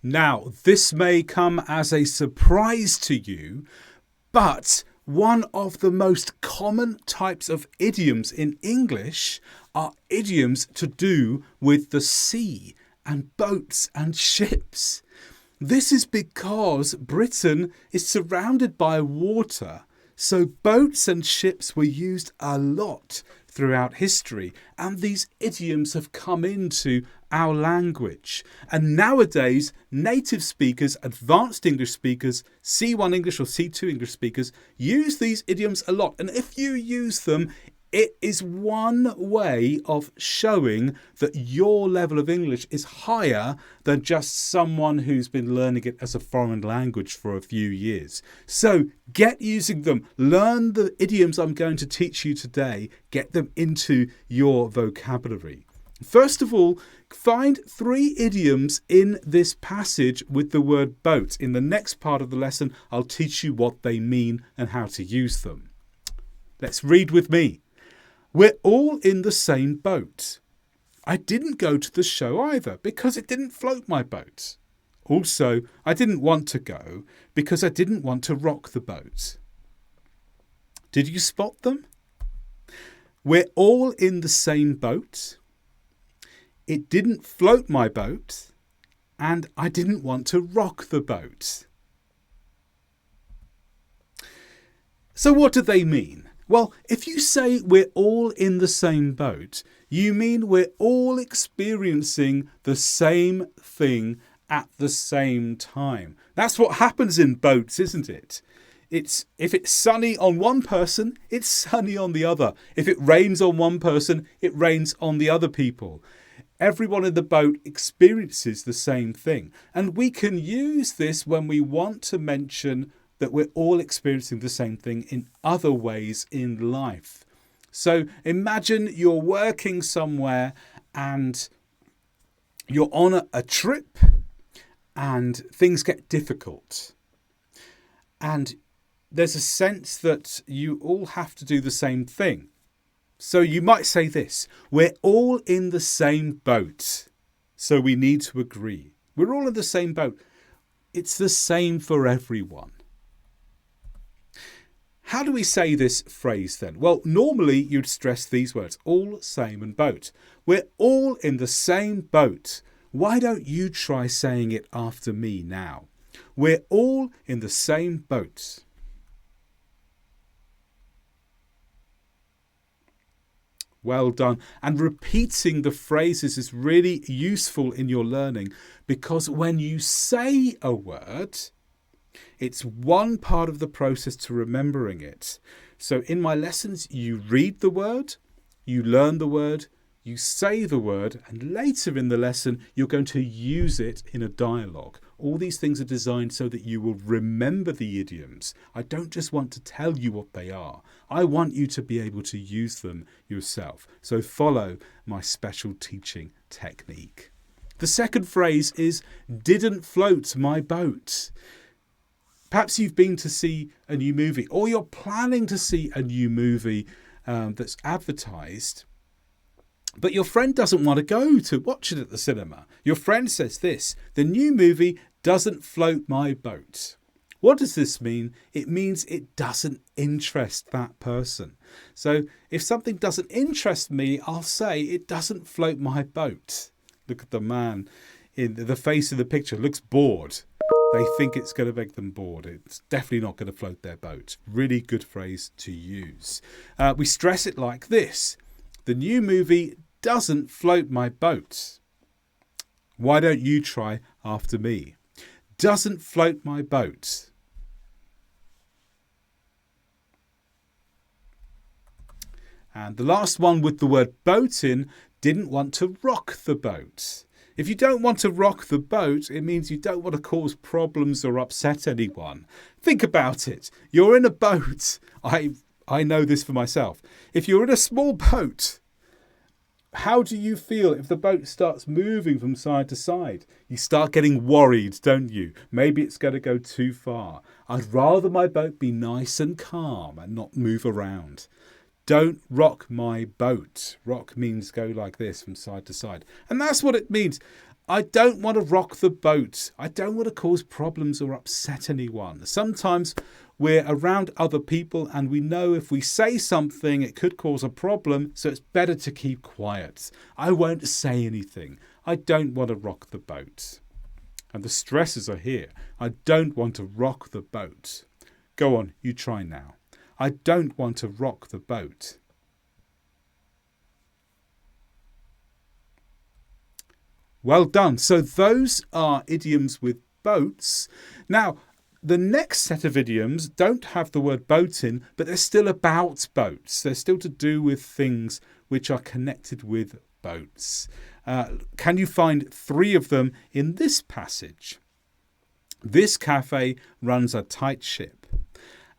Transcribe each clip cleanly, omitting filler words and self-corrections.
Now, this may come as a surprise to you, but one of the most common types of idioms in English are idioms to do with the sea and boats and ships. This is because Britain is surrounded by water, so boats and ships were used a lot throughout history, and these idioms have come into our language. And nowadays, native speakers, advanced English speakers, C1 English or C2 English speakers use these idioms a lot. And if you use them, it is one way of showing that your level of English is higher than just someone who's been learning it as a foreign language for a few years. So get using them. Learn the idioms I'm going to teach you today. Get them into your vocabulary. First of all, find 3 idioms in this passage with the word boat. In the next part of the lesson, I'll teach you what they mean and how to use them. Let's read with me. We're all in the same boat. I didn't go to the show either because it didn't float my boat. Also, I didn't want to go because I didn't want to rock the boat. Did you spot them? We're all in the same boat. It didn't float my boat, and I didn't want to rock the boat. So what do they mean? Well, if you say we're all in the same boat, you mean we're all experiencing the same thing at the same time. That's what happens in boats, isn't it? If it's sunny on one person, it's sunny on the other. If it rains on one person, it rains on the other people. Everyone in the boat experiences the same thing. And we can use this when we want to mention that we're all experiencing the same thing in other ways in life. So imagine you're working somewhere and you're on a trip and things get difficult. And there's a sense that you all have to do the same thing. So you might say this: we're all in the same boat, so we need to agree. We're all in the same boat. It's the same for everyone. How do we say this phrase then? Well, normally you'd stress these words: all, same and boat. We're all in the same boat. Why don't you try saying it after me now? We're all in the same boat. Well done. And repeating the phrases is really useful in your learning, because when you say a word, it's one part of the process to remembering it. So in my lessons, you read the word, you learn the word, you say the word, and later in the lesson, you're going to use it in a dialogue. All these things are designed so that you will remember the idioms. I don't just want to tell you what they are. I want you to be able to use them yourself. So follow my special teaching technique. The second phrase is, didn't float my boat. Perhaps you've been to see a new movie, or you're planning to see a new movie that's advertised, but your friend doesn't want to go to watch it at the cinema. Your friend says this: the new movie doesn't float my boat. What does this mean? It means it doesn't interest that person. So if something doesn't interest me, I'll say it doesn't float my boat. Look at the man in the face of the picture, looks bored. They think it's going to make them bored. It's definitely not going to float their boat. Really good phrase to use. We stress it like this: the new movie doesn't float my boat. Why don't you try after me? Doesn't float my boat. And the last one with the word boat in, didn't want to rock the boat. If you don't want to rock the boat, it means you don't want to cause problems or upset anyone. Think about it. You're in a boat. I know this for myself. If you're in a small boat, how do you feel if the boat starts moving from side to side? You start getting worried, don't you? Maybe it's going to go too far. I'd rather my boat be nice and calm and not move around. Don't rock my boat. Rock means go like this from side to side. And that's what it means. I don't want to rock the boat. I don't want to cause problems or upset anyone. Sometimes we're around other people and we know if we say something, it could cause a problem, so it's better to keep quiet. I won't say anything. I don't want to rock the boat. And the stresses are here. I don't want to rock the boat. Go on, you try now. I don't want to rock the boat. Well done. So those are idioms with boats. Now, the next set of idioms don't have the word boat in, but they're still about boats. They're still to do with things which are connected with boats. Can you find 3 of them in this passage? This cafe runs a tight ship,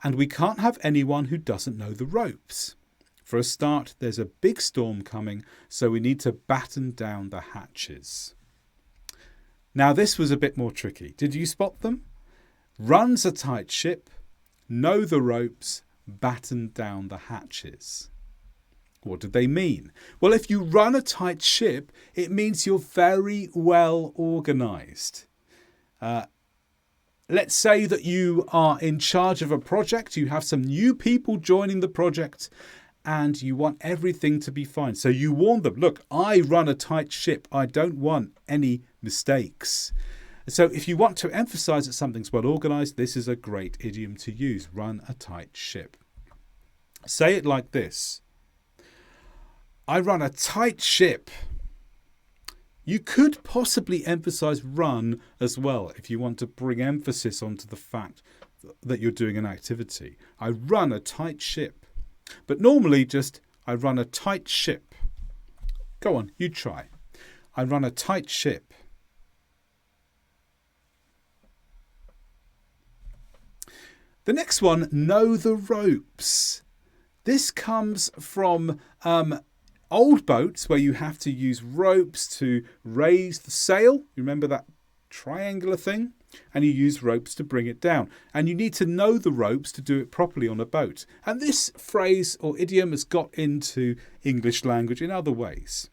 and we can't have anyone who doesn't know the ropes. For a start, there's a big storm coming, so we need to batten down the hatches. Now, this was a bit more tricky. Did you spot them? Runs a tight ship, know the ropes, batten down the hatches. What do they mean? Well, if you run a tight ship, it means you're very well organised. Let's say that you are in charge of a project, you have some new people joining the project, and you want everything to be fine. So you warn them, look, I run a tight ship. I don't want any mistakes. So if you want to emphasize that something's well organized, this is a great idiom to use, run a tight ship. Say it like this. I run a tight ship. You could possibly emphasize run as well if you want to bring emphasis onto the fact that you're doing an activity. I run a tight ship. But normally just, I run a tight ship. Go on, you try. I run a tight ship. The next one, know the ropes. This comes from old boats where you have to use ropes to raise the sail. You remember that triangular thing? And you use ropes to bring it down. And you need to know the ropes to do it properly on a boat. And this phrase or idiom has got into English language in other ways.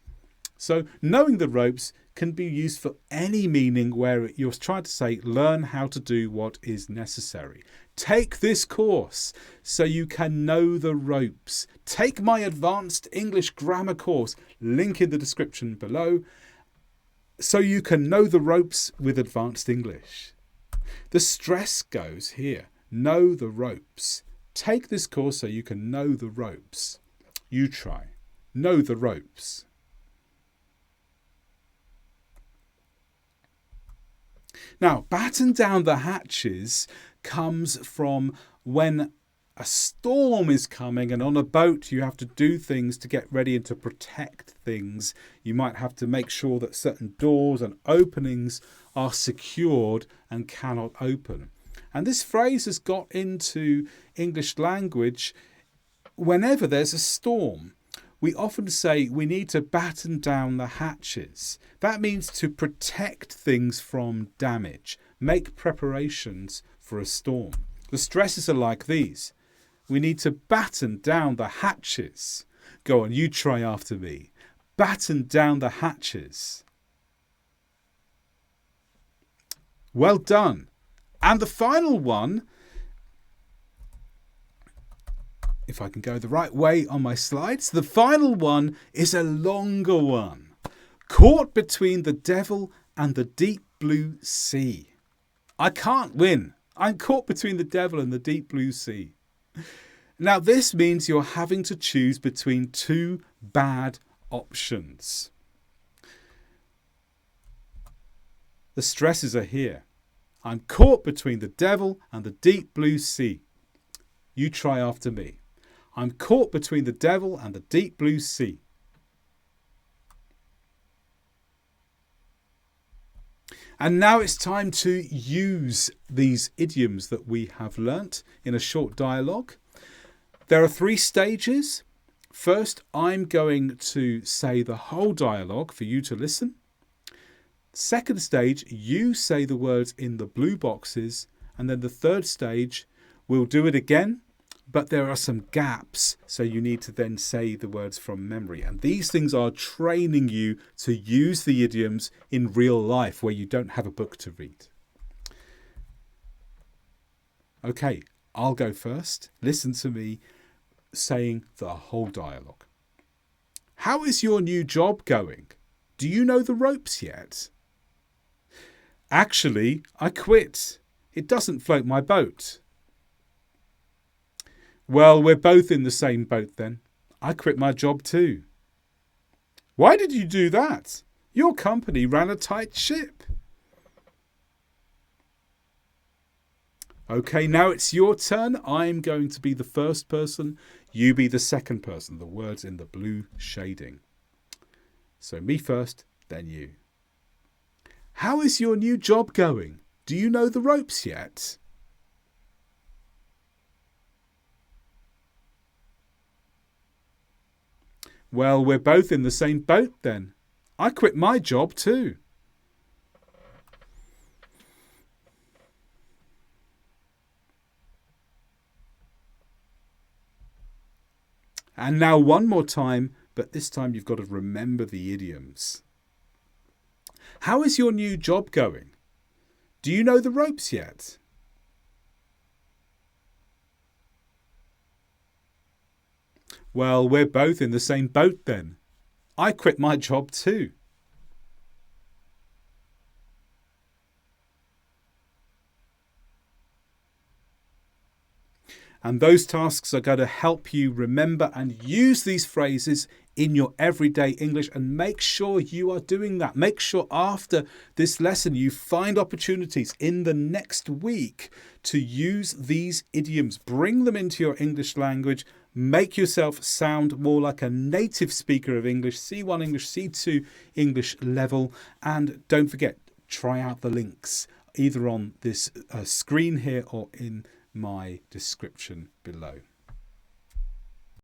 So knowing the ropes can be used for any meaning where you're trying to say, learn how to do what is necessary. Take this course so you can know the ropes. Take my advanced English grammar course, link in the description below, so you can know the ropes with advanced English. The stress goes here. Know the ropes. Take this course so you can know the ropes. You try. Know the ropes. Now, batten down the hatches comes from when a storm is coming and on a boat you have to do things to get ready and to protect things. You might have to make sure that certain doors and openings are secured and cannot open. And this phrase has got into English language whenever there's a storm. We often say we need to batten down the hatches. That means to protect things from damage, make preparations for a storm. The stresses are like these. We need to batten down the hatches. Go on, you try after me. Batten down the hatches. Well done. And the final one, if I can go the right way on my slides, the final one is a longer one. Caught between the devil and the deep blue sea. I can't win. I'm caught between the devil and the deep blue sea. Now this means you're having to choose between 2 bad options. The stresses are here. I'm caught between the devil and the deep blue sea. You try after me. I'm caught between the devil and the deep blue sea. And now it's time to use these idioms that we have learnt in a short dialogue. There are 3 stages. First, I'm going to say the whole dialogue for you to listen. Second stage, you say the words in the blue boxes. And then the third stage, we'll do it again. but there are some gaps, so you need to then say the words from memory. And these things are training you to use the idioms in real life where you don't have a book to read. Okay, I'll go first. Listen to me saying the whole dialogue. How is your new job going? Do you know the ropes yet? Actually, I quit. It doesn't float my boat. Well, we're both in the same boat then. I quit my job too. Why did you do that? Your company ran a tight ship. Okay, now it's your turn. I'm going to be the first person. You be the second person. The words in the blue shading. So me first, then you. How is your new job going? Do you know the ropes yet? Well, we're both in the same boat then. I quit my job too. And now one more time, but this time you've got to remember the idioms. How is your new job going? Do you know the ropes yet? Well, we're both in the same boat then. I quit my job too. And those tasks are going to help you remember and use these phrases in your everyday English, and make sure you are doing that. Make sure after this lesson you find opportunities in the next week to use these idioms. Bring them into your English language. Make yourself sound more like a native speaker of English, C1 English, C2 English level. And don't forget, try out the links either on this screen here or in my description below.